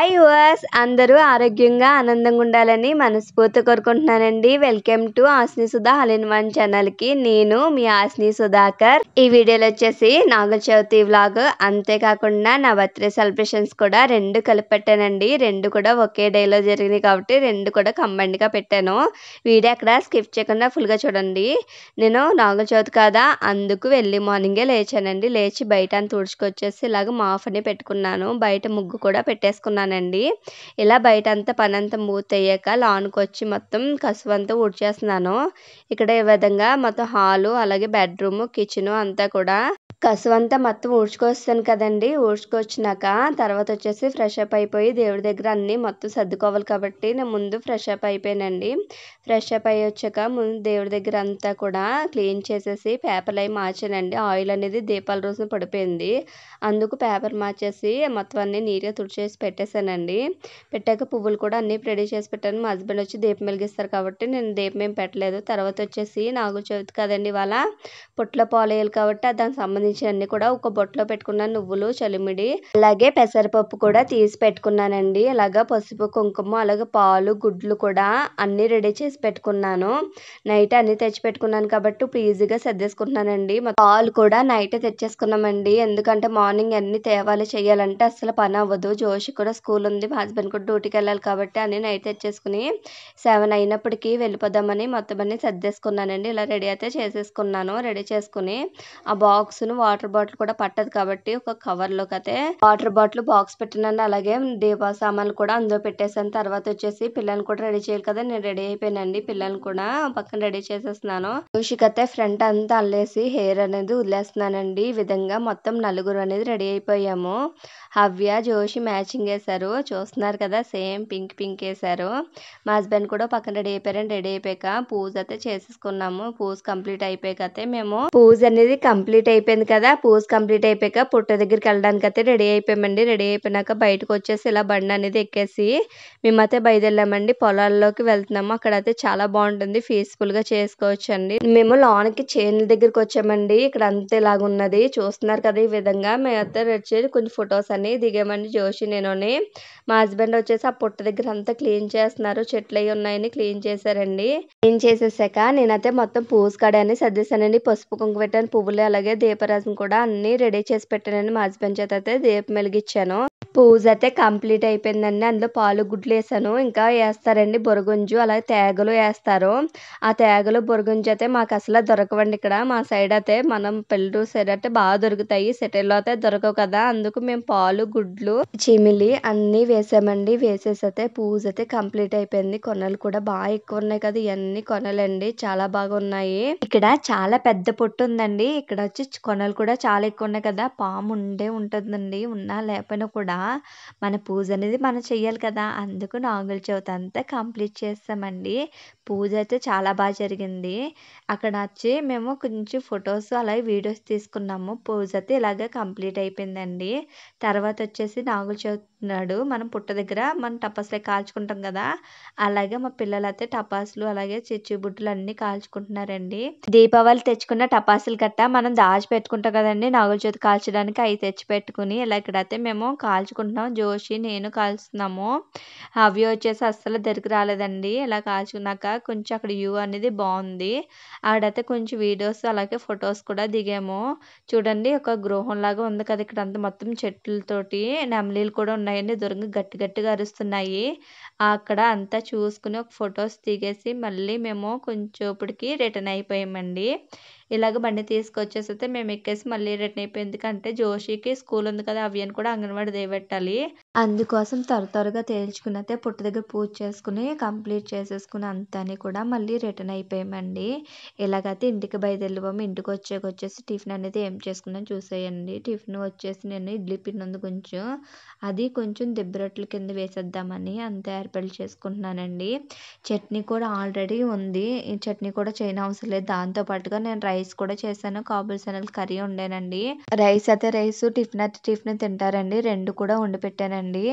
Hi viewers, అందరూ ఆరోగ్యంగా ఆనందంగా ఉండాలని మనస్ఫూర్తిగా కోరుకుంటున్నానండి. వెల్కమ్ టు ఆస్ని సుధా ఆల్ ఇన్ వన్ ఛానల్కి. నేను మీ ఆస్ని సుధాకర్. ఈ వీడియోలో వచ్చేసి నాగుల చవితి వ్లాగ్, అంతేకాకుండా నా బర్త్డే సెలబ్రేషన్స్ కూడా రెండు కలిపి పెట్టానండి. రెండు కూడా ఒకే డేలో జరిగినాయి కాబట్టి రెండు కూడా కంబైన్డ్గా పెట్టాను. వీడియో అక్కడ స్కిప్ చేయకుండా ఫుల్గా చూడండి. నేను నాగుల చవితి కదా, అందుకు వెళ్ళి మార్నింగే లేచానండి. లేచి బయట అంతా తుడుచుకొచ్చేసి ఇలాగ మాఫ్ని పెట్టుకున్నాను. బయట ముగ్గు కూడా పెట్టేసుకున్నానండి. ఇలా బయట అంతా పని అంతా పూర్తయ్యాక లాన్కి వచ్చి మొత్తం కసువంతా ఊడ్చేస్తున్నాను. ఇక్కడ ఈ విధంగా మొత్తం హాలు, అలాగే బెడ్రూమ్, కిచెన్ అంతా కూడా కసువంతా మొత్తం ఊడ్చుకొస్తాను కదండి. ఊడ్చుకొచ్చినాక తర్వాత వచ్చేసి ఫ్రెష్ అప్ అయిపోయి దేవుడి దగ్గర అన్నీ మొత్తం సర్దుకోవాలి కాబట్టి నేను ముందు ఫ్రెష్ అప్ అయిపోయానండి. ఫ్రెష్ అప్ అయ్యి వచ్చాక ముందు దేవుడి దగ్గర అంతా కూడా క్లీన్ చేసేసి పేపర్లు అవి మార్చానండి. ఆయిల్ అనేది దీపాల రోజున పడిపోయింది, అందుకు పేపర్ మార్చేసి మొత్తం అన్నీ నీట్గా తుడిచేసి పెట్టేశానండి. పెట్టాక పువ్వులు కూడా అన్నీ రెడీ చేసి పెట్టాను. మా హస్బెండ్ వచ్చి దీపం వెలిగిస్తారు కాబట్టి నేను దీపం ఏం పెట్టలేదు. తర్వాత వచ్చేసి నాగుల చవితి కదండి, ఇవాళ పుట్ల పాలేయాలి కాబట్టి దానికి సంబంధించి అన్ని కూడా ఒక బొట్లో పెట్టుకున్నాను. నువ్వులు, చలిమిడి, అలాగే పెసరపప్పు కూడా తీసి పెట్టుకున్నానండి. అలాగా పసుపు, కుంకుమ, అలాగే పాలు, గుడ్లు కూడా అన్ని రెడీ చేసి పెట్టుకున్నాను. నైట్ అన్ని తెచ్చి పెట్టుకున్నాను కాబట్టి ఇప్పుడు ఈజీగా సర్దేసుకుంటున్నానండి. పాలు కూడా నైట్ తెచ్చేసుకున్నామండి, ఎందుకంటే మార్నింగ్ అన్ని తేవాలి చేయాలంటే అసలు పని అవ్వదు. జోషి కూడా స్కూల్ ఉంది, మా హస్బెండ్ కూడా డ్యూటీకి వెళ్ళాలి కాబట్టి అన్ని నైట్ తెచ్చేసుకుని 7 అయినప్పటికీ వెళ్ళిపోదామని మొత్తం అన్ని సర్దేసుకున్నానండి. ఇలా రెడీ అయితే చేసేసుకున్నాను. రెడీ చేసుకుని ఆ బాక్స్ను, వాటర్ బాటిల్ కూడా పట్టదు కాబట్టి ఒక కవర్లోకి అయితే వాటర్ బాటిల్, బాక్స్ పెట్టినండి. అలాగే దీప సామాన్లు కూడా అందులో పెట్టేసాను. తర్వాత వచ్చేసి పిల్లల్ని కూడా రెడీ చేయాలి కదా, నేను రెడీ అయిపోయానండి. పిల్లల్ని కూడా పక్కన రెడీ చేసేస్తున్నాను. జోషికైతే ఫ్రంట్ అంతా అల్లేసి హెయిర్ అనేది వదిలేస్తున్నానండి. ఈ విధంగా మొత్తం నలుగురు అనేది రెడీ అయిపోయాము. హవ్య, జోషి మ్యాచింగ్ వేశారు, చూస్తున్నారు కదా, సేమ్ పింక్ పింక్ వేశారు. మా హస్బెండ్ కూడా పక్కన రెడీ అయిపోయారని. రెడీ అయిపోయాక పూజ అయితే చేసేసుకున్నాము. పూజ కంప్లీట్ అయిపోయాక అయితే మేము పూజ అనేది కంప్లీట్ అయిపోయింది కదా, పూజ కంప్లీట్ అయిపోయాక పుట్ట దగ్గరికి వెళ్ళడానికి అయితే రెడీ అయిపోయామండి. రెడీ అయిపోయినాక బయటకు వచ్చేసి ఇలా బండి అనేది ఎక్కేసి మేమైతే బయలుదేరామండి. పొలాల్లోకి వెళ్తున్నాము. అక్కడైతే చాలా బాగుంటుంది, పీస్ఫుల్గా చేసుకోవచ్చు అండి. మేము లోనికి చేనుల దగ్గరికి వచ్చామండి. ఇక్కడ అంతా ఇలాగ ఉన్నది, చూస్తున్నారు కదా. ఈ విధంగా మేమైతే వచ్చేసి కొన్ని ఫొటోస్ అన్ని దిగామండి, జోషి నేనుని. మా హస్బెండ్ వచ్చేసి ఆ పుట్ట దగ్గర అంతా క్లీన్ చేస్తున్నారు. చెట్లు అవి ఉన్నాయని క్లీన్ చేశారండి. క్లీన్ చేసేసాక నేనైతే మొత్తం పూజ కాడని సర్దేశానండి. పసుపు కుంకుమ పెట్టాను, పువ్వులు, అలాగే దీపరాజం కూడా అన్ని రెడీ చేసి పెట్టానండి. మా హస్బెండ్ చేత అయితే దీపం వెలిగించాను. పూజ అయితే కంప్లీట్ అయిపోయిందండి. అందులో పాలు, గుడ్లు వేసాను. ఇంకా వేస్తారండి బొరగుంజు, అలాగే తేగలు వేస్తారు. ఆ తేగలు, బొరగుంజు అయితే మాకు అసలు దొరకవండి ఇక్కడ. మా సైడ్ అయితే మనం పల్లెటూరు సైడ్ అయితే బాగా దొరుకుతాయి, సిటీలో అయితే దొరకవు కదా, అందుకు మేము పాలు, గుడ్లు, చిమిలి అన్నీ వేసామండి. వేసేసి అయితే పూజ అయితే కంప్లీట్ అయిపోయింది. కొనలు కూడా బాగా ఎక్కువ ఉన్నాయి కదా, ఇవన్నీ కొనలండి, చాలా బాగా ఉన్నాయి. ఇక్కడ చాలా పెద్ద పొట్టు ఉందండి. ఇక్కడ వచ్చి కొనలు కూడా చాలా ఎక్కువ ఉన్నాయి కదా, పాము ఉంటుందండి. ఉన్నా లేకపోయినా కూడా మన పూజ అనేది మనం చెయ్యాలి కదా, అందుకు నాగుల చవితి అంతా కంప్లీట్ చేస్తామండి. పూజ అయితే చాలా బాగా జరిగింది. అక్కడ వచ్చి మేము కొంచెం ఫొటోస్ అలాగే వీడియోస్ తీసుకున్నాము. పూజ అయితే ఇలాగే కంప్లీట్ అయిపోయిందండి. తర్వాత వచ్చేసి నాగుల చవితి నాడు మనం పుట్ట దగ్గర మనం టపాసులు కాల్చుకుంటాం కదా, అలాగే మా పిల్లలు అయితే టపాసులు అలాగే చిచ్చుబుడ్లు అన్ని కాల్చుకుంటున్నారండి. దీపావళి తెచ్చుకున్న టపాసులు గట్టా మనం దాచి పెట్టుకుంటాం కదండి నాగుల చవితి కాల్చడానికి, అవి తెచ్చి పెట్టుకుని ఇలా ఇక్కడైతే మేము కాల్చుకుంటున్నాం. జోషి, నేను కాల్చుతున్నాము. అవి వచ్చేసి అస్సలు దగ్గర రాలేదండి. ఇలా కాల్చుకున్నాక కొంచెం అక్కడ వ్యూ అనేది బాగుంది. ఆడైతే కొంచెం వీడియోస్ అలాగే ఫొటోస్ కూడా దిగాము. చూడండి, ఒక గృహం లాగా ఉంది కదా, ఇక్కడ అంతా మొత్తం చెట్లతోటి నెమలీలు కూడా ఉన్నాయండి. దూరంగా గట్టి గట్టిగా అరుస్తున్నాయి. అక్కడ అంతా చూసుకుని ఒక ఫొటోస్ దిగేసి మళ్ళీ మేము కొంచెం ఇప్పటికి రిటర్న్ అయిపోయామండి. ఇలాగ బండి తీసుకొచ్చేసి అయితే మేము ఎక్కేసి మళ్ళీ రిటర్న్ అయిపోయింది. ఎందుకంటే జోషికి స్కూల్ ఉంది కదా, అవ్యని కూడా అంగన్వాడి దేవెట్టాలి, అందుకోసం త్వరగా తేల్చుకుని అయితే పుట్ట దగ్గర పూజ చేసుకుని కంప్లీట్ చేసేసుకుని అంతాని కూడా మళ్ళీ రిటర్న్ అయిపోయామండి. ఇలాగైతే ఇంటికి బయలుదేరిపోయాము. ఇంటికి వచ్చేసి టిఫిన్ అనేది ఏం చేసుకున్నాను చూసేయండి. టిఫిన్ వచ్చేసి నేను ఇడ్లీ పిండి ఉంది కొంచెం, అది కొంచెం దెబ్బ రొట్టెల కింద వేసేద్దామని అంత ఏర్పాటు చేసుకుంటున్నానండి. చట్నీ కూడా ఆల్రెడీ ఉంది, ఈ చట్నీ కూడా చేయని అవసరం లేదు. దాంతో పాటుగా నేను రైస్ కూడా చేశాను, కాబూల్ శనగల కర్రీ ఉండేనండి. రైస్ టిఫిన్ అయితే టిఫిన్ తింటారండి, రెండు కూడా వండి పెట్టానండి.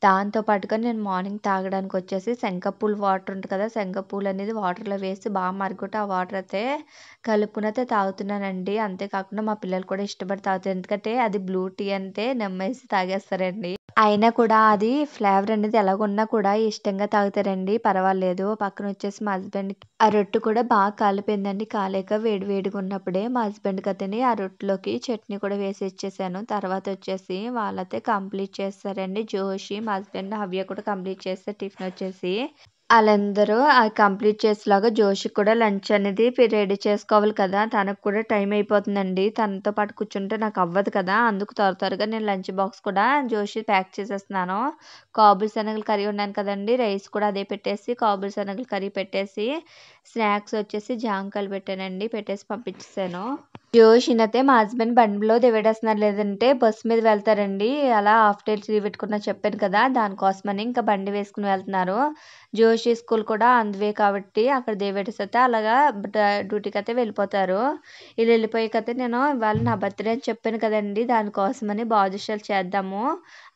దాంతో పాటుగా నేను మార్నింగ్ తాగడానికి వచ్చేసి శంఖపూలు వాటర్ ఉంటుంది కదా, శంఖపూలు అనేది వాటర్లో వేసి బాగా మరుగుట ఆ వాటర్ అయితే కలుపుకుని అయితే తాగుతున్నానండి. అంతేకాకుండా మా పిల్లలు కూడా ఇష్టపడి తాగుతారు, ఎందుకంటే అది బ్లూ టీ అంటే నమ్మేసి తాగేస్తారండి. అయినా కూడా అది ఫ్లేవర్ అనేది ఎలాగున్నా కూడా ఇష్టంగా తాగుతారండి. పర్వాలేదు. పక్కన వచ్చేసి మా హస్బెండ్‌కి ఆ రొట్టె కూడా బాగా కాలిపోయిందండి. కాలాక వేడి వేడిగా ఉన్నప్పుడే మా హస్బెండ్‌కతని ఆ రొట్టెలోకి చట్నీ కూడా వేసి ఇచ్చేసాను. తర్వాత వచ్చేసి వాళ్ళైతే కంప్లీట్ చేసేసారండి. జోషి, మా హస్బెండ్, హవ్య కూడా కంప్లీట్ చేసేసారు టిఫిన్ వచ్చేసి. ఆళ్ళందరూ కంప్లీట్ చేసేలాగా జోషికి కూడా లంచ్ అనేది రెడీ చేసుకోవాలి కదా! తనకు కూడా టైం అయిపోతుందండి. తనతో పాటు కూర్చుంటే నాకు అవ్వదు కదా! అందుకు త్వరగా నేను లంచ్ బాక్స్ కూడా జోషి ప్యాక్ చేసేస్తున్నాను. కాబులి శనగలు కర్రీ వండాను కదండీ! రైస్ కూడా అదే పెట్టేసి కాబులి శనగలు కర్రీ పెట్టేసి, స్నాక్స్ వచ్చేసి జాంకాయలు పెట్టానండి. పెట్టేసి పంపించేసాను. జోషినైతే మా హస్బెండ్ బండిలో దిగబెట్టేస్తున్నారు. లేదంటే బస్సు మీద వెళ్తారండి. అలా హాఫ్ డే లీవ్ పెట్టుకున్నా చెప్పాను కదా! దానికోసమని ఇంకా బండి వేసుకొని వెళ్తున్నారు. జోషి స్కూల్ కూడా ఆన్ ది వే కాబట్టి అక్కడ దిగబెట్టేసైతే అలాగా డ్యూటీకైతే వెళ్ళిపోతారు. ఈళ్ళు వెళ్ళిపోయాకైతే నేను ఇవాళ నా బర్త్‌డే అని చెప్పాను కదండీ! దానికోసమని బాదుషాలు చేద్దాము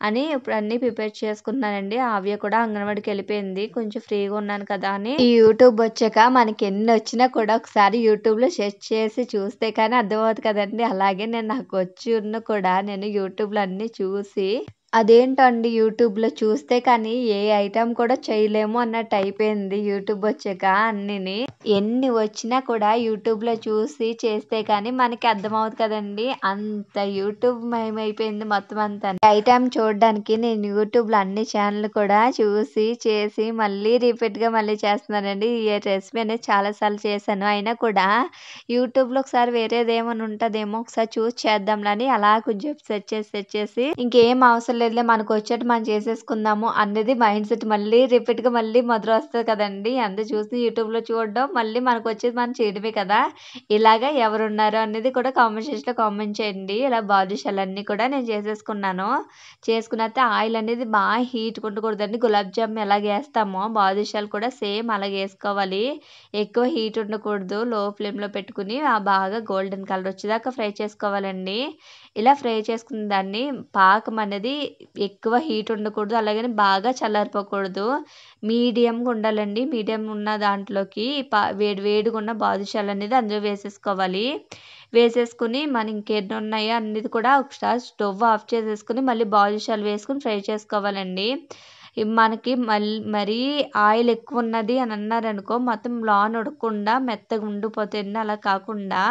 అని ఇప్పుడు అన్నీ ప్రిపేర్ చేసుకున్నానండి. ఆవ్య కూడా అంగన్వాడికి వెళ్ళిపోయింది. కొంచెం ఫ్రీగా ఉన్నాను కదా అని. ఈ యూట్యూబ్ వచ్చాక మనకి ఎన్నొచ్చినా కూడా ఒకసారి యూట్యూబ్‌లో సెర్చ్ చేసి చూస్తే కానీ అర్థమవుతుంది కదండీ! అలాగే నాకు వచ్చి ఉన్న కూడా నేను యూట్యూబ్‌లో అన్నీ చూసి అదేంటో అండి యూట్యూబ్‌లో చూస్తే కానీ ఏ ఐటెమ్ కూడా చేయలేము అన్నట్టు అయిపోయింది యూట్యూబ్ వచ్చాక అన్నీని. ఎన్ని వచ్చినా కూడా యూట్యూబ్‌లో చూసి చేస్తే కానీ మనకి అర్థమవుతుంది కదండీ! అంత యూట్యూబ్ మయమైపోయింది మొత్తం అంతా. ఐటెమ్ చూడడానికి నేను యూట్యూబ్‌లో అన్ని ఛానెల్‌లు కూడా చూసి, చేసి మళ్ళీ రిపీట్‌గా మళ్ళీ చేస్తున్నానండి. ఈ రెసిపీ అనేది చాలా సార్లు చేశాను. అయినా కూడా యూట్యూబ్‌లో ఒకసారి వేరేదేమన్నా ఉంటదేమో ఒకసారి చూసి చేద్దాంలే అని అలా కొంచెం సెర్చ్ చేసి ఇంకేం అవసరం లేదులే మనకొచ్చేట్టు మనం చేసేసుకుందాము అనేది మైండ్ సెట్ మళ్ళీ రిపీట్‌గా మళ్ళీ మొదలొస్తది కదండీ! ఎంత చూసి యూట్యూబ్‌లో చూడడం మళ్ళీ మనకొచ్చేది మనం చేయడమే కదా! ఇలాగా ఎవరున్నారు అనేది కూడా కామెంట్ సెక్షన్‌లో కామెంట్ చేయండి. ఇలా బాదుషాలన్నీ కూడా నేను చేసేసుకున్నాను. చేసుకున్నాక ఆయిల్ అనేది బాగా హీట్‌గా ఉండకూడదండి. గులాబ్ జామున్ ఎలాగేస్తామో బాదుషాలు కూడా సేమ్ అలాగేసుకోవాలి. ఎక్కువ హీట్ ఉండకూడదు. లో ఫ్లేమ్‌లో పెట్టుకొని బాగా గోల్డెన్ కలర్ వచ్చేదాకా ఫ్రై చేసుకోవాలండి. ఇలా ఫ్రై చేసుకున్న దాన్ని పాకం అనేది ఎక్కువ హీట్ ఉండకూడదు. అలాగని బాగా చల్లారిపోకూడదు. మీడియంగా ఉండాలండి. మీడియం ఉన్న దాంట్లోకి వేడి వేడిగా ఉన్న బాదుషాలనేది అందులో వేసేసుకోవాలి. వేసేసుకొని మన ఇంకెన్నున్నాయో అన్నిది కూడా ఒకసారి స్టవ్ ఆఫ్ చేసేసుకొని మళ్ళీ బాదుషాలు వేసుకొని ఫ్రై చేసుకోవాలండి. మనకి మరీ ఆయిల్ ఎక్కువున్నది అని అన్నారనుకో మొత్తం లోన ఉడకకుండా మెత్తగా ఉండిపోతాయండి. అలా కాకుండా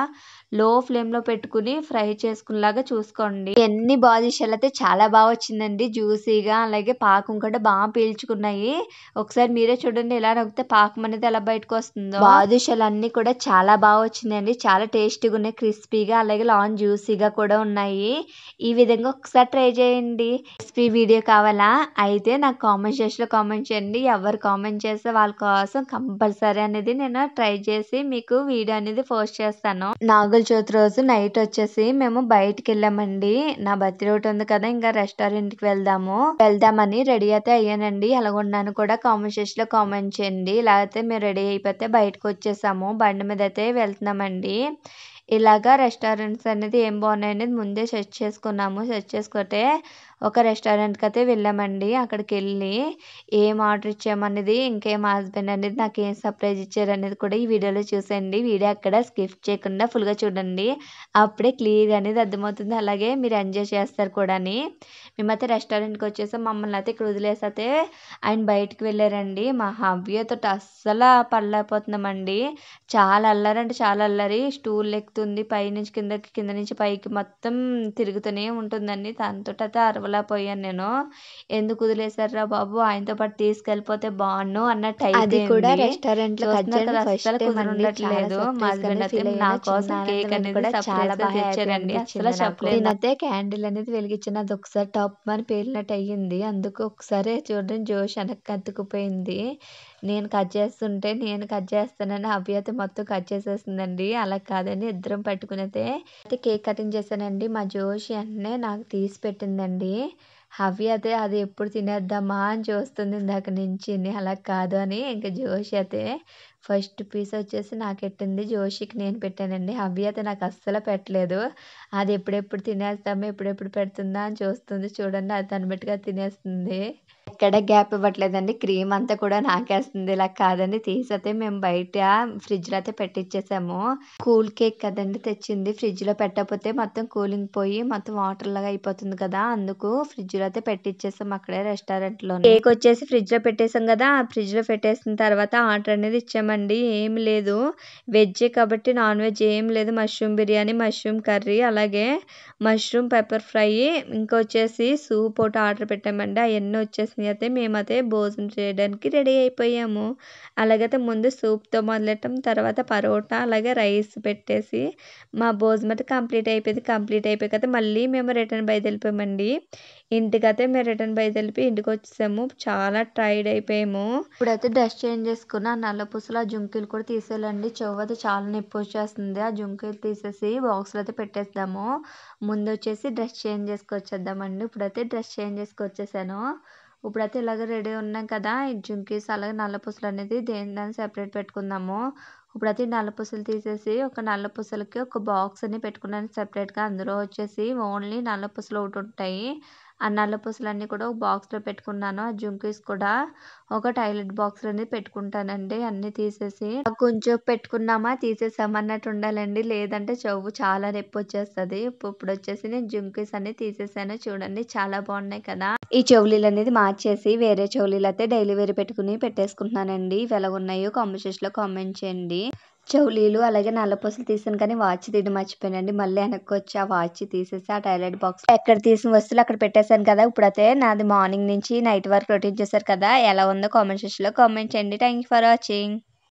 లో ఫ్లేమ్‌లో పెట్టుకొని ఫ్రై చేసుకునేలాగా చూసుకోండి. ఎన్ని బాదుషాలైతే చాలా బా వచ్చిందండి. జ్యూసీగా అలాగే పాకం కూడా పీల్చుకున్నాయి. ఒకసారి మీరే చూడండి ఎలా నొక్కితే పాకం అనేది ఎలా బయటకొస్తుందో. బాదుషాలన్నీ కూడా చాలా బా వచ్చిందండి. చాలా టేస్టీగా ఉన్నాయి. క్రిస్పీగా అలాగే లాన్ జ్యూసీగా కూడా ఉన్నాయి. ఈ విధంగా ఒకసారి ట్రై చేయండి. రెసిపీ వీడియో కావాలా? అయితే నాకు కామెంట్ సెక్షన్‌లో కామెంట్ చేయండి. ఎవరు కామెంట్ చేస్తే వాళ్ళ కోసం కంపల్సరీ అనేది నేను ట్రై చేసి మీకు వీడియో అనేది పోస్ట్ చేస్తాను. నాగుల చవితి రోజు నైట్ వచ్చేసి మేము బయటికెళ్ళామండి. నా బర్త్‌డే ఒకటి ఉంది కదా! ఇంకా రెస్టారెంట్‌కి వెళ్దామని రెడీ అయితే అయ్యానండి. ఎలాగున్నాను కూడా కామెంట్ సెక్షన్‌లో కామెంట్ చేయండి. లేకపోతే మేము రెడీ అయిపోతే బయటకొచ్చేసాము. బండి మీద అయితే వెళ్తున్నామండి. ఇలాగా రెస్టారెంట్స్ అనేది ఏం బాగున్నాయనేది ముందే సెర్చ్ చేసుకున్నాము. సెర్చ్ చేసుకుంటే ఒక రెస్టారెంట్‌కైతే వెళ్ళామండి. అక్కడికెళ్ళి ఏం ఆర్డర్ ఇచ్చామనేది, ఇంకేం మా హస్బెండ్ అనేది నాకేం సర్ప్రైజ్ ఇచ్చారనేది కూడా ఈ వీడియోలో చూసేయండి. వీడియో ఎక్కడ స్కిప్ చేయకుండా ఫుల్‌గా చూడండి. అప్పుడే క్లియర్‌గా అనేది అర్థమవుతుంది. అలాగే మీరు ఎంజాయ్ చేస్తారు కూడాని. మేమైతే రెస్టారెంట్‌కొచ్చేసాం. మమ్మల్ని అయితే ఇక్కడ వదిలేసైతే ఆయన బయటికి వెళ్ళారండి. మా హవ్యతోటి అస్సల పడలేకపోతున్నామండి. చాలా అల్లరంటే చాలా అల్లరి. స్టూల్ ఎక్కుతుంది పైనుంచి కిందకి, కింద నుంచి పైకి మొత్తం తిరుగుతూనే ఉంటుందండి. దాంతోటైతే అరవలేకపోయాను నేను. ఎందుకు వదిలేసారురా బాబు! ఆయనతో పాటు తీసుకెళ్ళిపోతే బావున్ను అన్నట్టు అది కూడా అయిపోయింది. రెస్టారెంట్‌లో కట్ చూస్తున్నారు చేయడం కదా! ఫస్ట్ అస్సలు టైమ్ అండి. చాలా కుదురుండట్లేదు. మా సర్ప్రైజ్‌గానే హస్బెండ్ అయితే ఫీల్ నా అయ్యాను. చిన్న కోసం కేక్ ఆనందం అనేది కూడా చాలా సర్ప్రైజ్‌గా బాగా హ్యాపీ తెచ్చారండి. అస్సలు అనిపించింది నాకు. చెప్పలేదు నేనైతే క్యాండిల్ అనేది వెలిగించాను. అది ఒకసారి టప్‌మని పేలినట్టు అయ్యింది. అందుకు ఒకసారి చూడండి జోష్ వెనక్కి అతుక్కుపోయింది. నేను కట్ చేస్తానని హవ్య అయితే మొత్తం కట్ చేసేసిందండి. అలా కాదని ఇద్దరం పట్టుకునైతే కేక్ కటింగ్ చేశానండి. మా జోషి వెంటనే నాకు తీసి పెట్టిందండి. హవ్య అయితే అది ఎప్పుడు తినేద్దామా అని చూస్తుంది ఇందాక నుంచిని. అలా కాదు అని ఇంక జోషి అయితే ఫస్ట్ పీస్ వచ్చేసి నాకెట్టింది. జోషికి నేను పెట్టానండి. హవ్య అయితే నాకు అస్సలు పెట్టలేదు. అది ఎప్పుడెప్పుడు తినేస్తామో, ఎప్పుడెప్పుడు పెడుతుందా అని చూస్తుంది. చూడండి అది తను బెట్టుగా తినేస్తుంది. ఎక్కడ గ్యాప్ ఇవ్వట్లేదండి. క్రీమ్ అంతా కూడా నాకేస్తుంది. ఇలా కాదని తీసైతే మేము బయట ఫ్రిడ్జ్‌లో అయితే పెట్టిచ్చేసాము. కూల్ కేక్ కదండీ తెచ్చింది. ఫ్రిడ్జ్‌లో పెట్టకపోతే మొత్తం కూలింగ్ పోయి మొత్తం వాటర్‌లాగా అయిపోతుంది కదా! అందుకు ఫ్రిడ్జ్‌లో అయితే పెట్టిచ్చేసాం అక్కడే రెస్టారెంట్‌లోనే. కేక్ వచ్చేసి ఫ్రిడ్జ్‌లో పెట్టేసాం కదా! ఆ ఫ్రిడ్జ్‌లో పెట్టేసిన తర్వాత ఆర్డర్ అనేది ఇచ్చామండి. ఏమి లేదు. వెజ్జే కాబట్టి నాన్ వెజ్ ఏం లేదు. మష్రూమ్ బిర్యానీ, మష్రూమ్ కర్రీ, అలాగే మష్రూమ్ పెప్పర్ ఫ్రై, ఇంకొచ్చేసి సూప్ ఒకటి ఆర్డర్ పెట్టామండి. అయన్నీ వచ్చేసినాయి. అయితే మేమైతే భోజనం చేయడానికి రెడీ అయిపోయాము. అలాగైతే ముందు సూప్‌తో మొదలెట్టాం. తర్వాత పరోటా, అలాగే రైస్ పెట్టేసి మా భోజనం అయితే కంప్లీట్ అయిపోయింది. కంప్లీట్ అయిపోయాక మళ్ళీ మేము రిటర్న్ బయలుదేరిపోయామండి. ఇంటికైతే మేము రిటర్న్ బయలుదేరిపోయి ఇంటికొచ్చేసాము. చాలా టైర్డ్ అయిపోయాము. ఇప్పుడైతే డ్రెస్ చేంజ్ చేసుకుని ఆ నల్ల పూసలు, ఆ జుంకీలు కూడా తీసేయాలండి. చెవు అయితే చాలా నొప్పి వచ్చేస్తుంది. ఆ జుంకీలు తీసేసి బాక్స్‌లో అయితే పెట్టేద్దాము. ముందొచ్చేసి డ్రెస్ చేంజ్ చేసుకొచ్చేద్దామండి. ఇప్పుడైతే డ్రెస్ చేంజ్ చేసుకొచ్చేసాను. ఇప్పుడైతే ఇలాగ రెడీ ఉన్నాం కదా! ఈ జుంకీస్ అలాగే నల్ల పూసలు అనేది దాన్ని సెపరేట్ పెట్టుకుందాము. ఇప్పుడైతే ఈ నల్ల పూసలు తీసేసి ఒక నల్ల పూసలకి ఒక బాక్స్ అని పెట్టుకున్నాను సెపరేట్‌గా. అందులో వచ్చేసి ఓన్లీ నల్ల పూసలు ఒకటి ఉంటాయి. ఆ నల్ల పూసలన్నీ కూడా ఒక బాక్స్‌లో పెట్టుకున్నాను. ఆ జుంకీస్ కూడా ఒక టైలెట్ బాక్స్‌లో అనేది పెట్టుకుంటానండి. అన్నీ తీసేసి కొంచెం పెట్టుకున్నామా తీసేసామా అన్నట్టు ఉండాలండి. లేదంటే చెవు చాలా నొప్పొచ్చేస్తది. ఇప్పుడొచ్చేసి నేను జుంకీస్ అన్నీ తీసేసాను. చూడండి చాలా బాగున్నాయి కదా! ఈ చెవులీలు అనేది మార్చేసి వేరే చెవులీలు అయితే డైలీ వేర్ పెట్టుకుని పెట్టేసుకుంటున్నానండి. ఇవి ఎలాగున్నాయో కామెంట్ సెక్షన్‌లో కామెంట్ చేయండి. చెవులీలు అలాగే నల్లపూసలు తీసాను కానీ వాచ్ తీయడం మర్చిపోయానండి. మళ్ళీ వెనక్కొచ్చి ఆ వాచ్ తీసేసి ఆ టాయిలెట్ బాక్స్ ఎక్కడ తీసిన వస్తువులు అక్కడ పెట్టేసాను కదా! ఇప్పుడైతే నాది మార్నింగ్ నుంచి నైట్ వరకు రొటీన్ చూసారు కదా! ఎలా ఉందో కామెంట్ సెక్షన్‌లో కామెంట్ చేయండి. Thank you for watching.